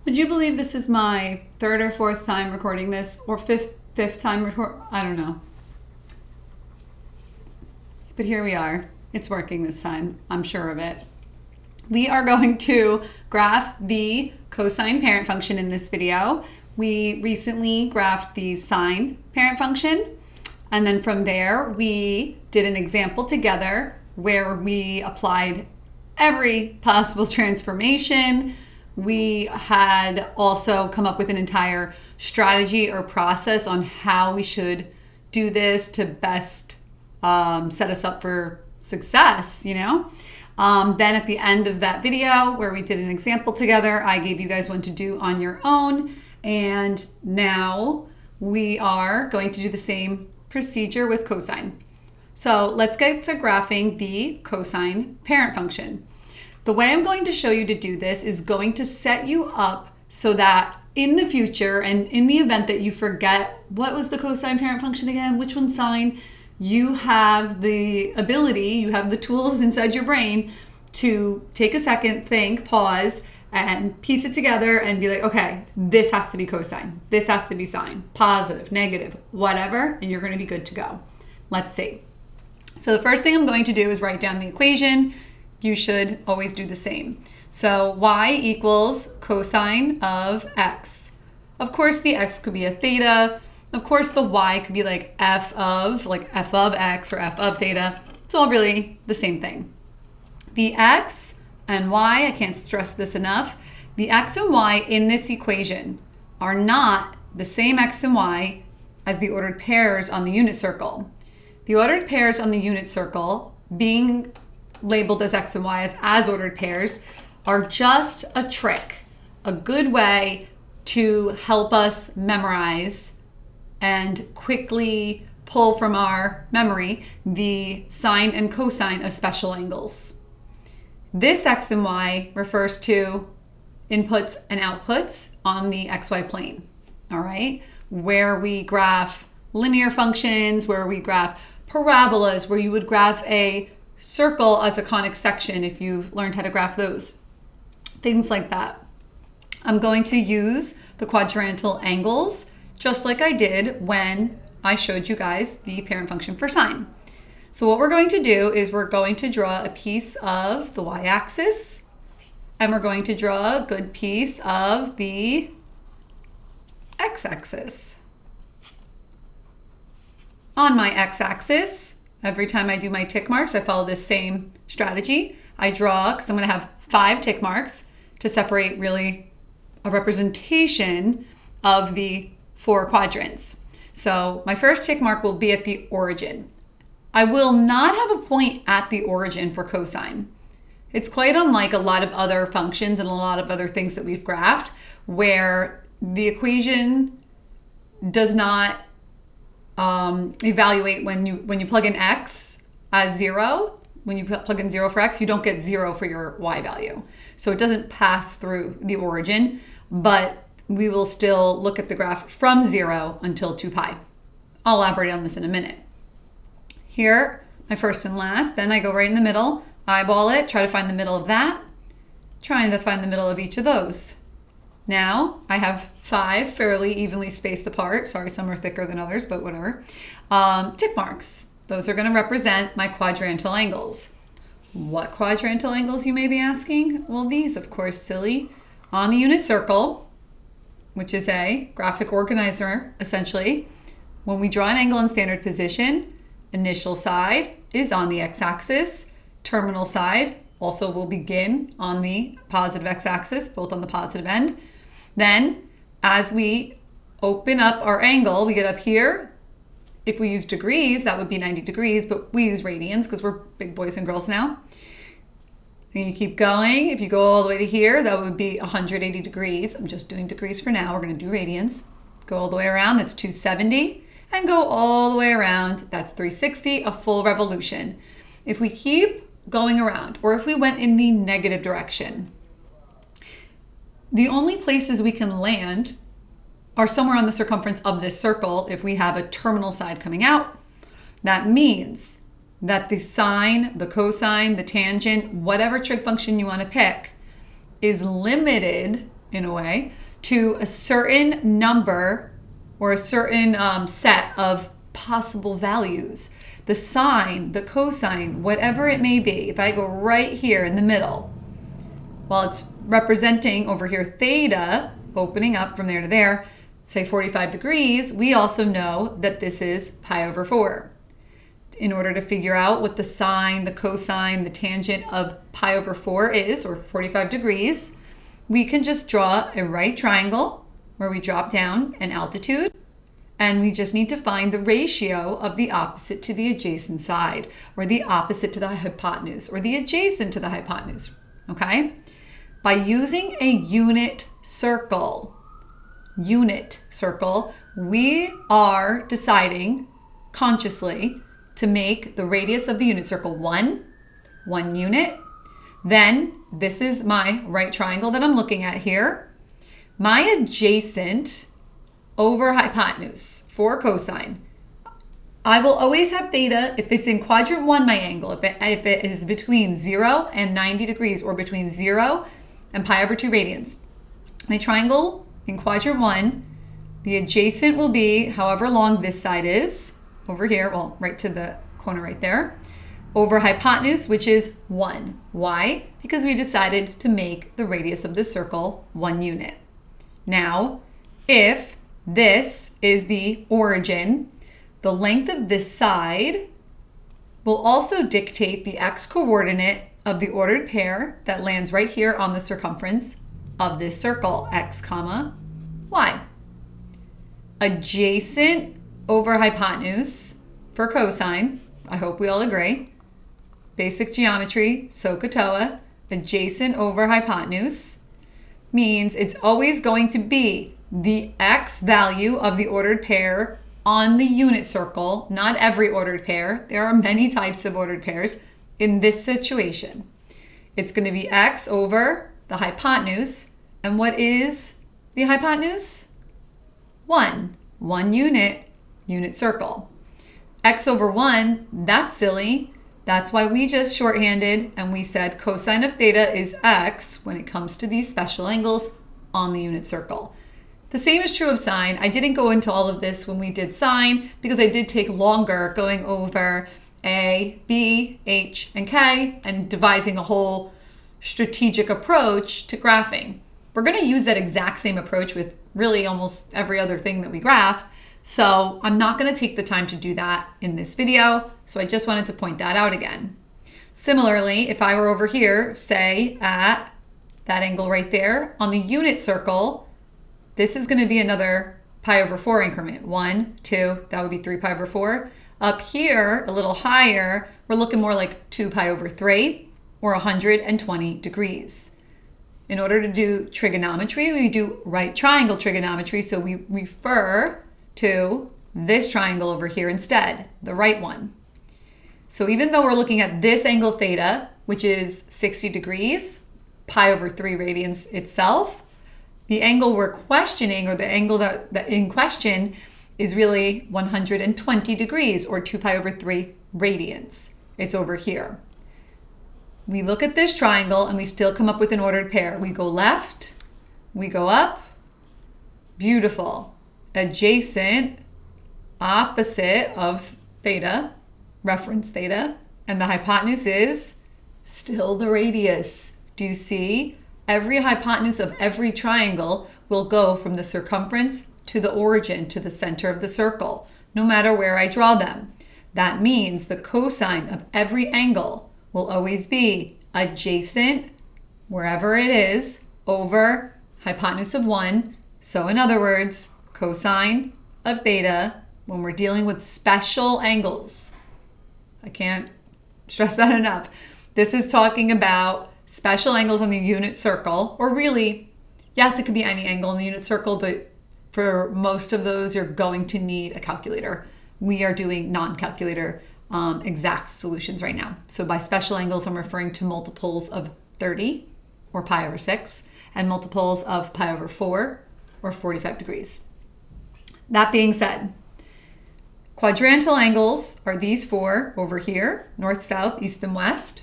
Would you believe this is my third or fourth time recording this, or fifth time record? I don't know. But here we are. It's working this time. I'm sure of it. We are going to graph the cosine parent function in this video. We recently graphed the sine parent function. And then from there, we did an example together where we applied every possible transformation. We had also come up with an entire strategy or process on how we should do this to best set us up for success, Then at the end of that video where we did an example together, I gave you guys one to do on your own. And now we are going to do the same procedure with cosine. So let's get to graphing the cosine parent function. The way I'm going to show you to do this is going to set you up so that in the future, and in the event that you forget what was the cosine parent function again, which one's sine, you have the ability, you have the tools inside your brain to take a second, think, pause, and piece it together and be like, okay, this has to be cosine, this has to be sine, positive, negative, whatever, and you're going to be good to go. Let's see. So the first thing I'm going to do is write down the equation. You should always do the same. So y equals cosine of x. Of course, the x could be a theta. Of course, the y could be like f of x or f of theta. It's all really the same thing. The x and y, I can't stress this enough, the x and y in this equation are not the same x and y as the ordered pairs on the unit circle. The ordered pairs on the unit circle, being labeled as x and y as ordered pairs, are just a trick, a good way to help us memorize and quickly pull from our memory the sine and cosine of special angles. This x and y refers to inputs and outputs on the xy plane, all right? Where we graph linear functions, where we graph parabolas, where you would graph a circle as a conic section if you've learned how to graph those. Things like that. I'm going to use the quadrantal angles just like I did when I showed you guys the parent function for sine. So what we're going to do is we're going to draw a piece of the y-axis, and we're going to draw a good piece of the x-axis. On my x-axis, every time I do my tick marks, I follow this same strategy. I draw, because I'm going to have 5 tick marks to separate really a representation of the 4 quadrants. So my first tick mark will be at the origin. I will not have a point at the origin for cosine. It's quite unlike a lot of other functions and a lot of other things that we've graphed, where the equation does not evaluate when you plug in x as 0. When you plug in 0 for x, you don't get 0 for your y value. So it doesn't pass through the origin, but we will still look at the graph from 0 until 2 pi. I'll elaborate on this in a minute. Here, my first and last, then I go right in the middle, eyeball it, try to find the middle of that, trying to find the middle of each of those. Now, I have 5 fairly evenly spaced apart. Sorry, some are thicker than others, but whatever. Tick marks. Those are going to represent my quadrantal angles. What quadrantal angles, you may be asking? Well, these, of course, silly. On the unit circle, which is a graphic organizer, essentially, when we draw an angle in standard position, initial side is on the x-axis. Terminal side also will begin on the positive x-axis, both on the positive end. Then, as we open up our angle, we get up here. If we use degrees, that would be 90 degrees, but we use radians because we're big boys and girls now. And you keep going. If you go all the way to here, that would be 180 degrees. I'm just doing degrees for now. We're going to do radians. Go all the way around, that's 270. And go all the way around, that's 360, a full revolution. If we keep going around, or if we went in the negative direction, the only places we can land are somewhere on the circumference of this circle if we have a terminal side coming out. That means that the sine, the cosine, the tangent, whatever trig function you want to pick, is limited in a way, to a certain number or a certain set of possible values. The sine, the cosine, whatever it may be, if I go right here in the middle, well, it's representing over here theta, opening up from there to there, say 45 degrees, we also know that this is pi over 4. In order to figure out what the sine, the cosine, the tangent of pi over 4 is, or 45 degrees, we can just draw a right triangle where we drop down an altitude, and we just need to find the ratio of the opposite to the adjacent side, or the opposite to the hypotenuse, or the adjacent to the hypotenuse, okay? By using a unit circle, we are deciding consciously to make the radius of the unit circle 1 unit. Then this is my right triangle that I'm looking at here. My adjacent over hypotenuse for cosine, I will always have theta if it's in quadrant 1, my angle, if it is between 0 and 90 degrees, or between 0 and pi over 2 radians. My triangle in quadrant 1, the adjacent will be however long this side is, over here, well, right to the corner right there, over hypotenuse, which is 1. Why? Because we decided to make the radius of the circle 1 unit. Now, if this is the origin, the length of this side will also dictate the x-coordinate of the ordered pair that lands right here on the circumference of this circle, x comma y. Adjacent over hypotenuse for cosine, I hope we all agree. Basic geometry, SOHCAHTOA, adjacent over hypotenuse means it's always going to be the x value of the ordered pair on the unit circle, not every ordered pair. There are many types of ordered pairs. In this situation, it's going to be x over the hypotenuse. And what is the hypotenuse? 1 unit circle. X over 1, that's silly. That's why we just shorthanded and we said cosine of theta is x when it comes to these special angles on the unit circle. The same is true of sine. I didn't go into all of this when we did sine because I did take longer going over A, B, H, and K and devising a whole strategic approach to graphing. We're going to use that exact same approach with really almost every other thing that we graph. So I'm not going to take the time to do that in this video. So I just wanted to point that out again. Similarly, if I were over here, say at that angle right there on the unit circle, this is going to be another pi over 4 increment. 1, 2, that would be 3 pi over 4. Up here, a little higher, we're looking more like 2 pi over 3 or 120 degrees. In order to do trigonometry, we do right triangle trigonometry. So we refer to this triangle over here instead, the right one. So even though we're looking at this angle theta, which is 60 degrees, pi over 3 radians itself, the angle we're questioning, or the angle that in question, is really 120 degrees, or 2 pi over 3 radians. It's over here. We look at this triangle and we still come up with an ordered pair. We go left, we go up, beautiful. Adjacent, opposite of theta, reference theta, and the hypotenuse is still the radius. Do you see? Every hypotenuse of every triangle will go from the circumference to the origin, to the center of the circle, no matter where I draw them. That means the cosine of every angle will always be adjacent, wherever it is, over hypotenuse of 1. So in other words, cosine of theta, when we're dealing with special angles, I can't stress that enough. This is talking about special angles on the unit circle, or really, yes, it could be any angle in the unit circle, but for most of those, you're going to need a calculator. We are doing non-calculator exact solutions right now. So by special angles, I'm referring to multiples of 30 or pi over 6 and multiples of pi over 4 or 45 degrees. That being said, quadrantal angles are these 4 over here, north, south, east, and west.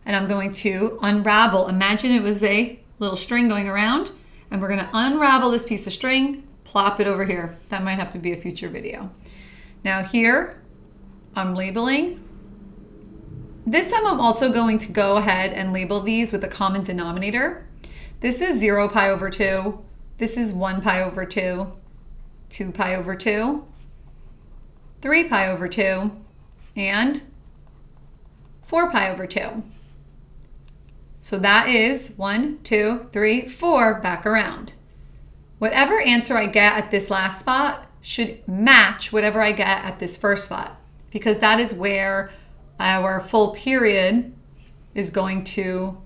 And I'm going to unravel. Imagine it was a little string going around, and we're gonna unravel this piece of string, plop it over here. That might have to be a future video. Now here, I'm labeling. This time I'm also going to go ahead and label these with a common denominator. This is 0 pi over 2. This is 1 pi over 2, 2 pi over 2, 3 pi over 2, and 4 pi over 2. So that is 1, 2, 3, 4 back around. Whatever answer I get at this last spot should match whatever I get at this first spot, because that is where our full period is going to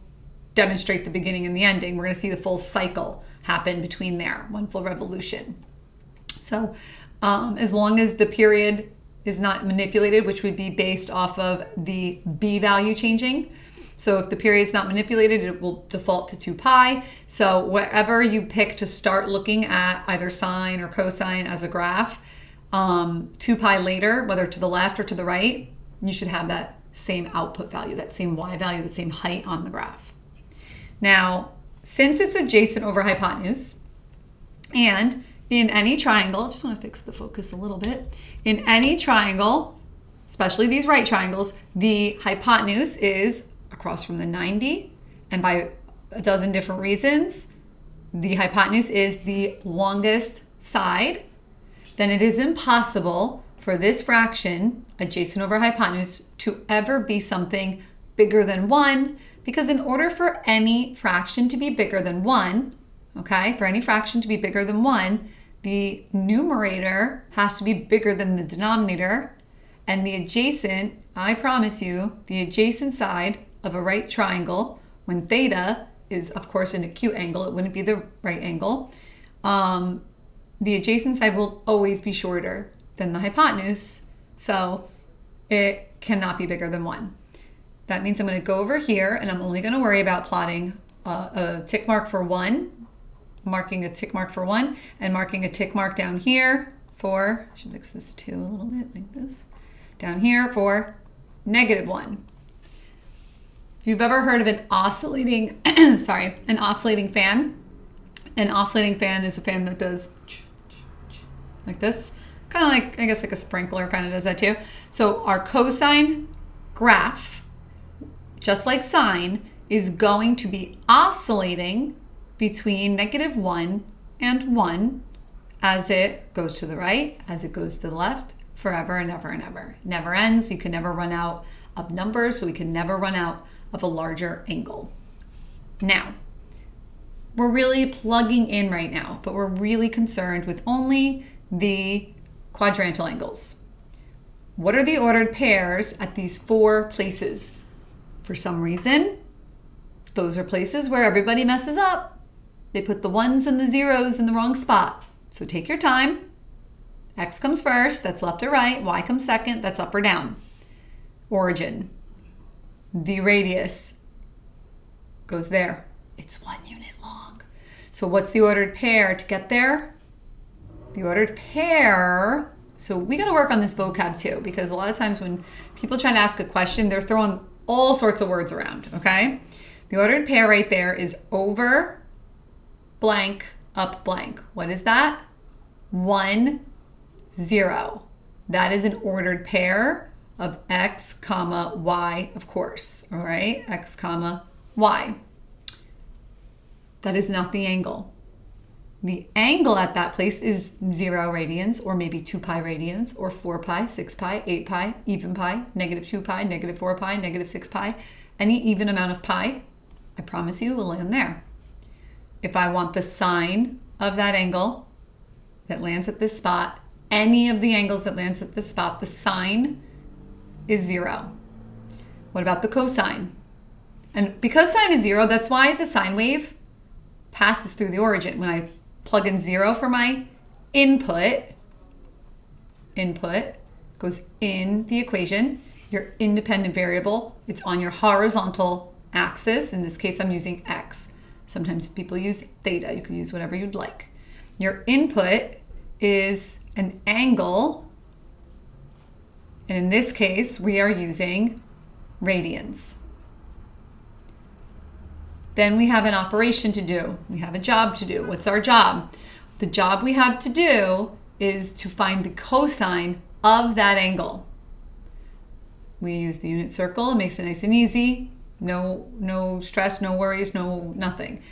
demonstrate the beginning and the ending. We're going to see the full cycle happen between there, one full revolution. So as long as the period is not manipulated, which would be based off of the b value changing. So if the period is not manipulated, it will default to 2 pi. So wherever you pick to start looking at either sine or cosine as a graph, 2 pi later, whether to the left or to the right, you should have that same output value, that same y value, the same height on the graph. Now, since it's adjacent over hypotenuse, and in any triangle, I just want to fix the focus a little bit. In any triangle, especially these right triangles, the hypotenuse is across from the 90, and by a dozen different reasons, the hypotenuse is the longest side. Then it is impossible for this fraction, adjacent over hypotenuse, to ever be something bigger than 1, because in order for any fraction to be bigger than 1, okay, for any fraction to be bigger than 1, the numerator has to be bigger than the denominator, and the adjacent, I promise you, the adjacent side of a right triangle, when theta is, of course, an acute angle, it wouldn't be the right angle, the adjacent side will always be shorter than the hypotenuse, so it cannot be bigger than 1. That means I'm going to go over here, and I'm only going to worry about plotting a tick mark for 1, marking a tick mark for 1, and marking a tick mark down here for, I should mix this 2 a little bit like this, down here for -1. If you've ever heard of an oscillating, an oscillating fan is a fan that does like this, kind of like, I guess like a sprinkler kind of does that too. So our cosine graph, just like sine, is going to be oscillating between -1 and 1 as it goes to the right, as it goes to the left, forever and ever and ever. It never ends. You can never run out of numbers, so we can never run out of a larger angle. Now, we're really plugging in right now, but we're really concerned with only the quadrantal angles. What are the ordered pairs at these 4 places? For some reason, those are places where everybody messes up. They put the 1s and the 0s in the wrong spot. So take your time. X comes first, that's left or right. Y comes second, that's up or down. Origin. The radius goes there. It's 1 unit long. So what's the ordered pair to get there? The ordered pair, so we got to work on this vocab too, because a lot of times when people try to ask a question, they're throwing all sorts of words around, okay? The ordered pair right there is over blank, up blank. What is that? 1, 0. That is an ordered pair of x, comma, y, of course, all right? X, comma, y. That is not the angle. The angle at that place is 0 radians, or maybe 2 pi radians, or 4 pi, 6 pi, 8 pi, even pi, -2 pi, -4 pi, -6 pi. Any even amount of pi, I promise you, will land there. If I want the sine of that angle that lands at this spot, any of the angles that lands at this spot, the sine is 0. What about the cosine? And because sine is 0, that's why the sine wave passes through the origin. When I plug in 0 for my input goes in the equation, your independent variable, it's on your horizontal axis. In this case, I'm using x. Sometimes people use theta. You can use whatever you'd like. Your input is an angle, and in this case, we are using radians. Then we have an operation to do. We have a job to do. What's our job? The job we have to do is to find the cosine of that angle. We use the unit circle. It makes it nice and easy. No stress, no worries, nothing.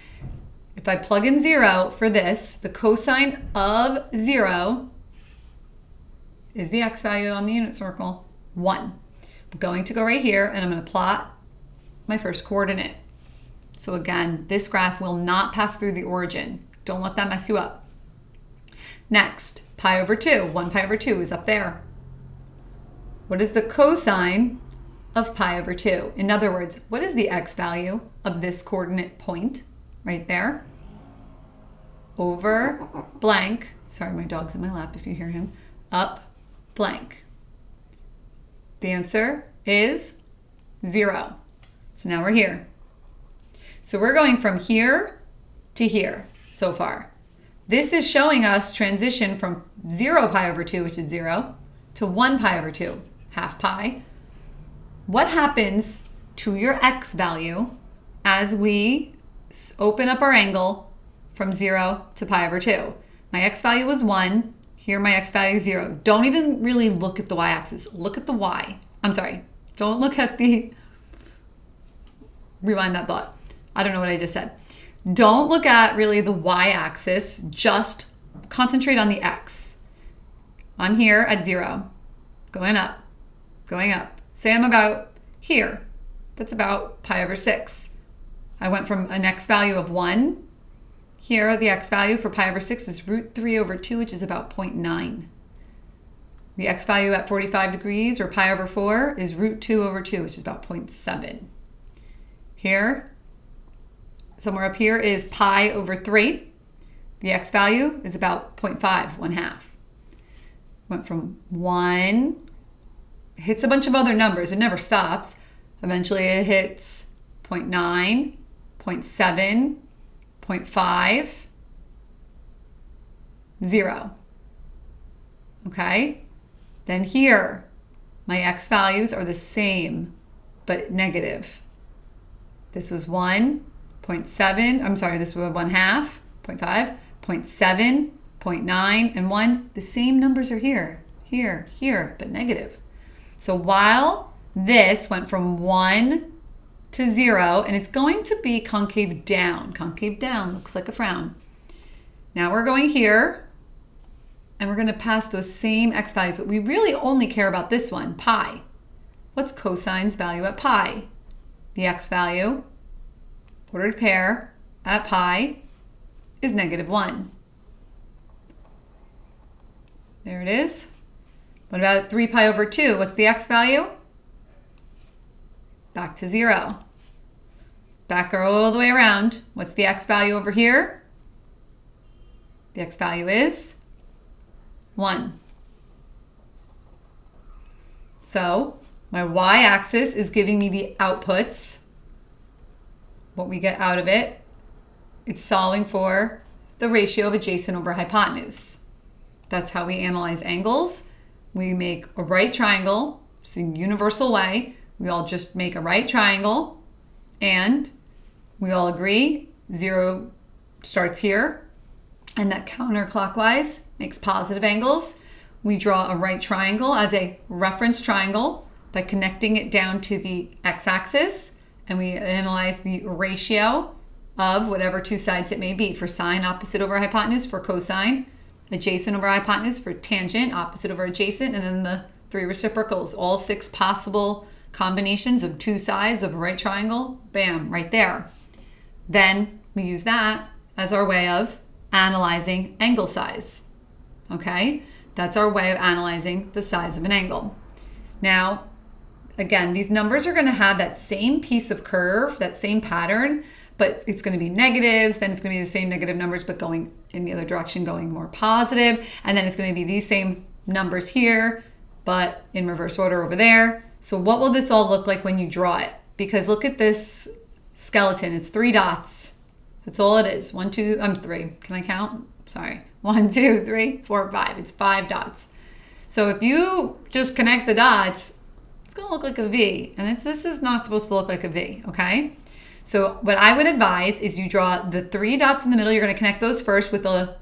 If I plug in 0 for this, the cosine of 0 is the x value on the unit circle, 1. I'm going to go right here and I'm going to plot my first coordinate. So again, this graph will not pass through the origin. Don't let that mess you up. Next, pi over 2. 1 pi over 2 is up there. What is the cosine of pi over 2? In other words, what is the x value of this coordinate point right there? Over blank. Sorry, my dog's in my lap if you hear him. Up blank. The answer is 0. So now we're here. So we're going from here to here so far. This is showing us transition from 0 pi over 2, which is 0, to 1 pi over 2, half pi. What happens to your x value as we open up our angle from 0 to pi over 2? My x value was 1. Here my x value is 0. Don't even really look at the y-axis. Look at the y. I'm sorry. Don't look at the... Rewind that thought. I don't know what I just said. Don't look at really the y-axis. Just concentrate on the x. I'm here at 0. Going up. Going up. Say I'm about here. That's about pi over 6. I went from an x value of 1. Here, the x value for pi over 6 is root 3 over 2, which is about 0.9. The x value at 45 degrees, or pi over 4, is root 2 over 2, which is about 0.7. Here, somewhere up here is pi over 3. The x value is about 0.5, 1/2. Went from 1, hits a bunch of other numbers. It never stops. Eventually it hits 0.9, 0.7, 0.5, 0. Okay? Then here, my x values are the same, but negative. This was 1, 0.7, I'm sorry, this was 1/2, 0.5, 0.7, 0.9, and 1. The same numbers are here, here, but negative. So while this went from 1 to 0, and it's going to be concave down. Concave down looks like a frown. Now we're going here, and we're going to pass those same x values, but we really only care about this one, pi. What's cosine's value at pi? The x value, ordered pair, at pi is -1. There it is. What about 3 pi over 2? What's the x value? Back to 0. Back all the way around. What's the x value over here? The x value is 1. So my y-axis is giving me the outputs, what we get out of it. It's solving for the ratio of adjacent over hypotenuse. That's how we analyze angles. We make a right triangle. It's a universal way. We all just make a right triangle, and we all agree 0 starts here, and that counterclockwise makes positive angles. We draw a right triangle as a reference triangle by connecting it down to the x-axis, and we analyze the ratio of whatever two sides it may be. For sine, opposite over hypotenuse. For cosine, adjacent over hypotenuse. For tangent, opposite over adjacent. And then the 3 reciprocals, all 6 possible combinations of two sides of a right triangle. Bam, right there. Then we use that as our way of analyzing angle size. Okay, that's our way of analyzing the size of an angle. Now, again, these numbers are going to have that same piece of curve, that same pattern, but it's going to be negatives, then it's going to be the same negative numbers, but going in the other direction, going more positive, and then it's going to be these same numbers here, but in reverse order over there. So what will this all look like when you draw it? Because look at this skeleton, it's 3 dots. That's all it is. 1, 2, 3. Can I count? Sorry. 1, 2, 3, 4, 5. It's 5 dots. So if you just connect the dots, it's going to look like a V. And this is not supposed to look like a V, okay? So what I would advise is you draw the 3 dots in the middle. You're going to connect those first with a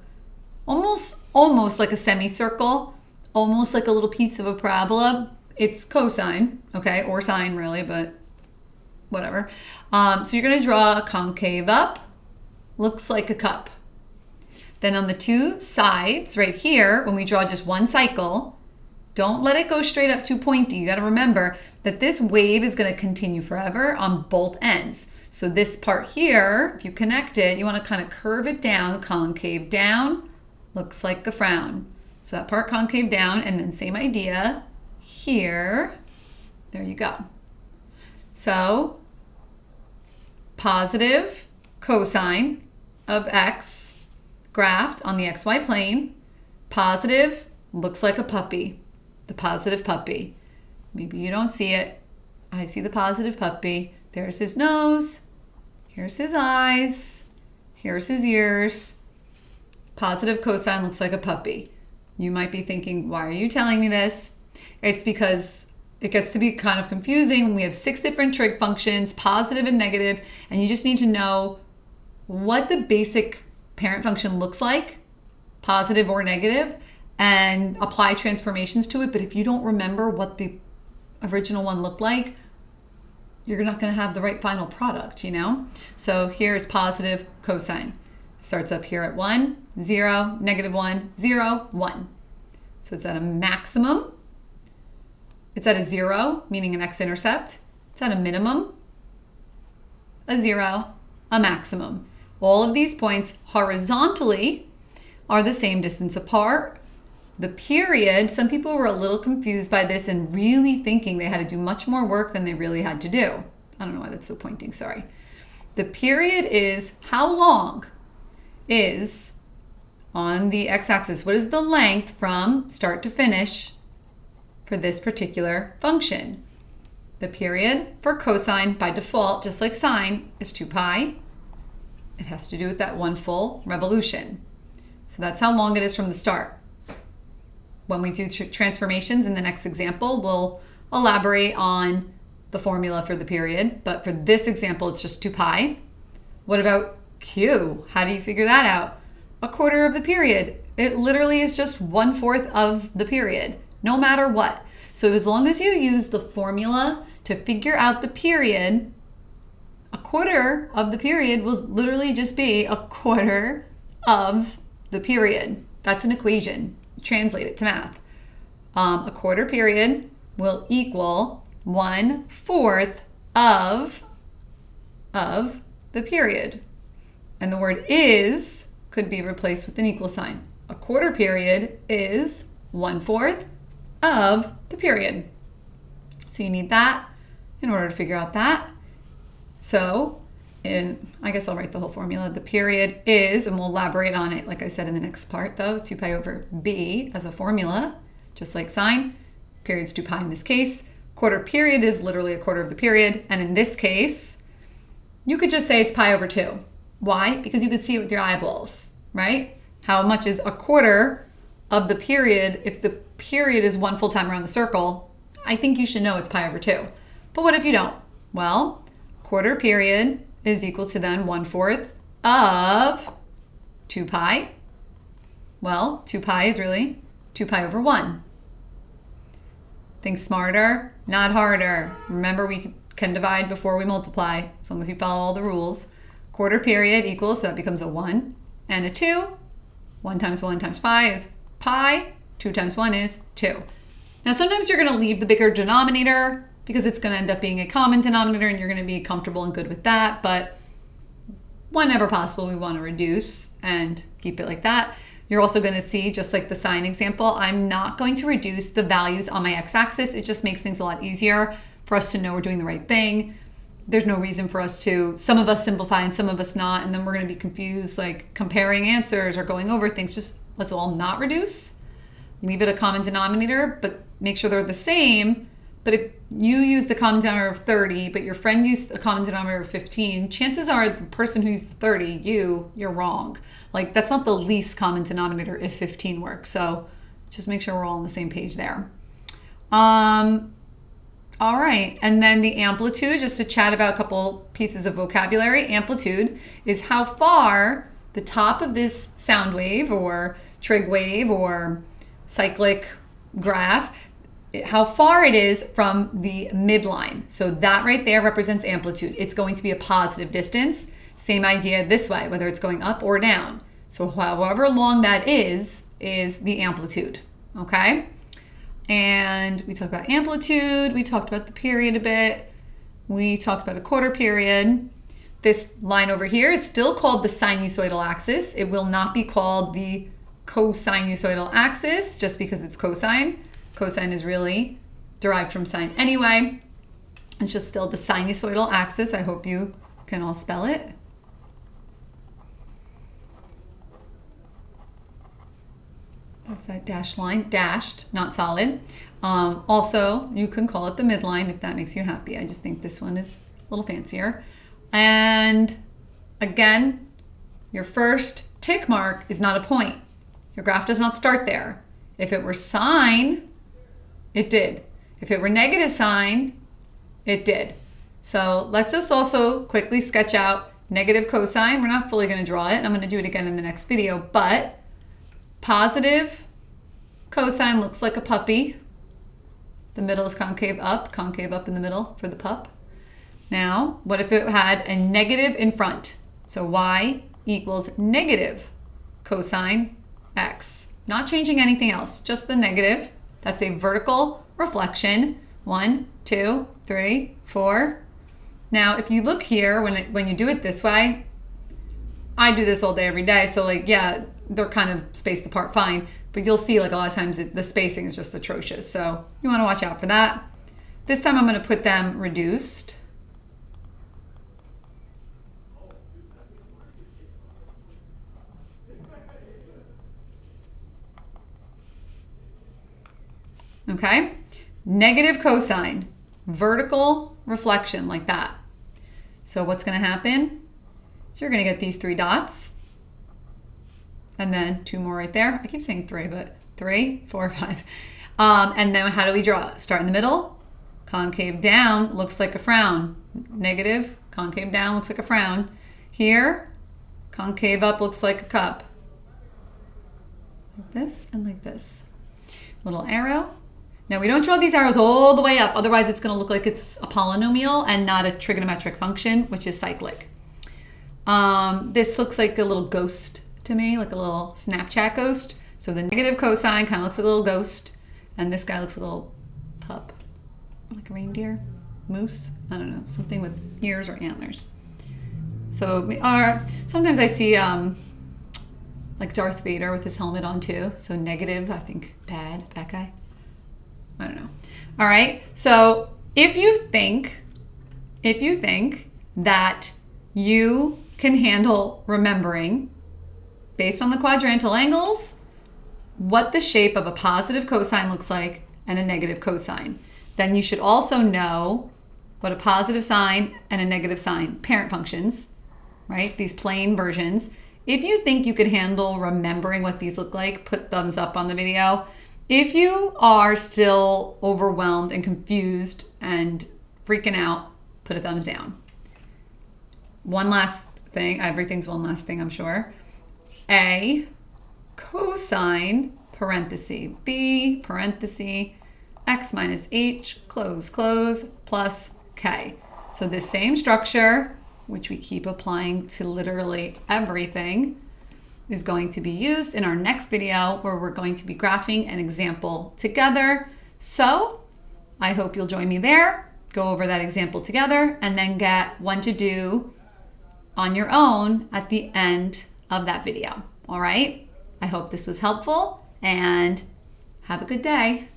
almost like a semicircle, almost like a little piece of a parabola. It's cosine, okay, or sine really, but whatever. So you're going to draw a concave up, looks like a cup. Then on the 2 sides right here, when we draw just one cycle, don't let it go straight up too pointy. You got to remember that this wave is going to continue forever on both ends. So this part here, if you connect it, you want to kind of curve it down, concave down, looks like a frown. So that part concave down, and then same idea here. There you go. So positive cosine of x graphed on the xy plane. Positive looks like a puppy, the positive puppy. Maybe you don't see it. I see the positive puppy. There's his nose. Here's his eyes. Here's his ears. Positive cosine looks like a puppy. You might be thinking, why are you telling me this? It's because it gets to be kind of confusing when we have 6 different trig functions, positive and negative, and you just need to know what the basic parent function looks like, positive or negative, and apply transformations to it. But if you don't remember what the original one looked like, you're not going to have the right final product, you know? So here's positive cosine. Starts up here at 1, 0, -1, 0, 1. So it's at a maximum. It's at a 0, meaning an x-intercept. It's at a minimum, a 0, a maximum. All of these points horizontally are the same distance apart. The period, some people were a little confused by this and really thinking they had to do much more work than they really had to do. I don't know why that's so pointing, sorry. The period is how long is on the x-axis. What is the length from start to finish for this particular function? The period for cosine by default, just like sine, is 2 pi. It has to do with that 1 full revolution. So that's how long it is from the start. When we do transformations in the next example, we'll elaborate on the formula for the period. But for this example, it's just 2 pi. What about Q? How do you figure that out? 1/4 of the period. It literally is just 1/4 of the period, no matter what. So as long as you use the formula to figure out the period, 1/4 of the period will literally just be 1/4 of the period. That's an equation. Translate it to math. 1/4 period will equal 1/4 of the period. And the word is could be replaced with an equal sign. 1/4 period is 1/4 of the period. So you need that in order to figure out that. So I guess I'll write the whole formula. The period is, and we'll elaborate on it, like I said in the next part though, 2 pi over b as a formula, just like sine. Period's 2 pi in this case. 1/4 period is literally 1/4 of the period. And in this case, you could just say it's pi over 2. Why? Because you could see it with your eyeballs, right? How much is 1/4 of the period? If the period is 1 full time around the circle, I think you should know it's pi over 2. But what if you don't? Well, 1/4 period is equal to then 1/4 of 2 pi. Well, 2 pi is really 2 pi over 1. Think smarter, not harder. Remember, we can divide before we multiply, as long as you follow all the rules. 1/4 period equals, so that becomes a 1 and a 2. 1 times pi is pi. 2 times 1 is 2. Now, sometimes you're going to leave the bigger denominator because it's going to end up being a common denominator and you're going to be comfortable and good with that. But whenever possible, we want to reduce and keep it like that. You're also going to see, just like the sine example, I'm not going to reduce the values on my x-axis. It just makes things a lot easier for us to know we're doing the right thing. There's no reason for us to, some of us simplify and some of us not, and then we're going to be confused, like comparing answers or going over things. Just let's all not reduce. Leave it a common denominator, but make sure they're the same. But if you use the common denominator of 30, but your friend used a common denominator of 15, chances are the person who used 30, you're wrong. Like, that's not the least common denominator if 15 works. So just make sure we're all on the same page there. All right, and then the amplitude, just to chat about a couple pieces of vocabulary. Amplitude is how far the top of this sound wave or trig wave or cyclic graph, how far it is from the midline. So that right there represents amplitude. It's going to be a positive distance. Same idea this way, whether it's going up or down. So however long that is the amplitude, okay? And we talked about amplitude, we talked about the period a bit, we talked about a quarter period. This line over here is still called the sinusoidal axis. It will not be called the cosinusoidal axis just because it's cosine. Cosine is really derived from sine anyway. It's just still the sinusoidal axis. I hope you can all spell it. That's that dashed line, dashed, not solid. Also, you can call it the midline if that makes you happy. I just think this one is a little fancier. And again, your first tick mark is not a point. Your graph does not start there. If it were sine, it did. If it were negative sine, it did. So let's just also quickly sketch out negative cosine. We're not fully going to draw it, and I'm going to do it again in the next video, but positive cosine looks like a puppy. The middle is concave up in the middle for the pup. Now, what if it had a negative in front? So y equals negative cosine x. Not changing anything else, just the negative. That's a vertical reflection. 1, 2, 3, 4. Now, if you look here, when you do it this way, I do this all day, every day. So like, yeah, they're kind of spaced apart fine, but you'll see like a lot of times the spacing is just atrocious. So you want to watch out for that. This time I'm going to put them reduced. Okay, negative cosine, vertical reflection like that. So what's going to happen? You're going to get these 3 dots and then 2 more right there. I keep saying 3, but 3, 4, 5. And then how do we draw? Start in the middle. Concave down looks like a frown. Negative, concave down looks like a frown. Here, concave up looks like a cup. Like this and like this. Little arrow. Now we don't draw these arrows all the way up, otherwise it's going to look like it's a polynomial and not a trigonometric function, which is cyclic. This looks like a little ghost to me, like a little Snapchat ghost. So the negative cosine kind of looks like a little ghost, and this guy looks like a little pup, like a reindeer, moose, I don't know, something with ears or antlers. So sometimes I see like Darth Vader with his helmet on too. So negative, I think bad guy. I don't know. All right. So if you think that you can handle remembering based on the quadrantal angles what the shape of a positive cosine looks like and a negative cosine, then you should also know what a positive sine and a negative sine parent functions, right? These plain versions. If you think you could handle remembering what these look like, put thumbs up on the video. If you are still overwhelmed and confused and freaking out, put a thumbs down. One last thing, everything's one last thing, I'm sure. A cosine parenthesis B parenthesis x minus h close plus k. So the same structure, which we keep applying to literally everything, is going to be used in our next video where we're going to be graphing an example together. So I hope you'll join me there, go over that example together, and then get one to do on your own at the end of that video. All right? I hope this was helpful and have a good day.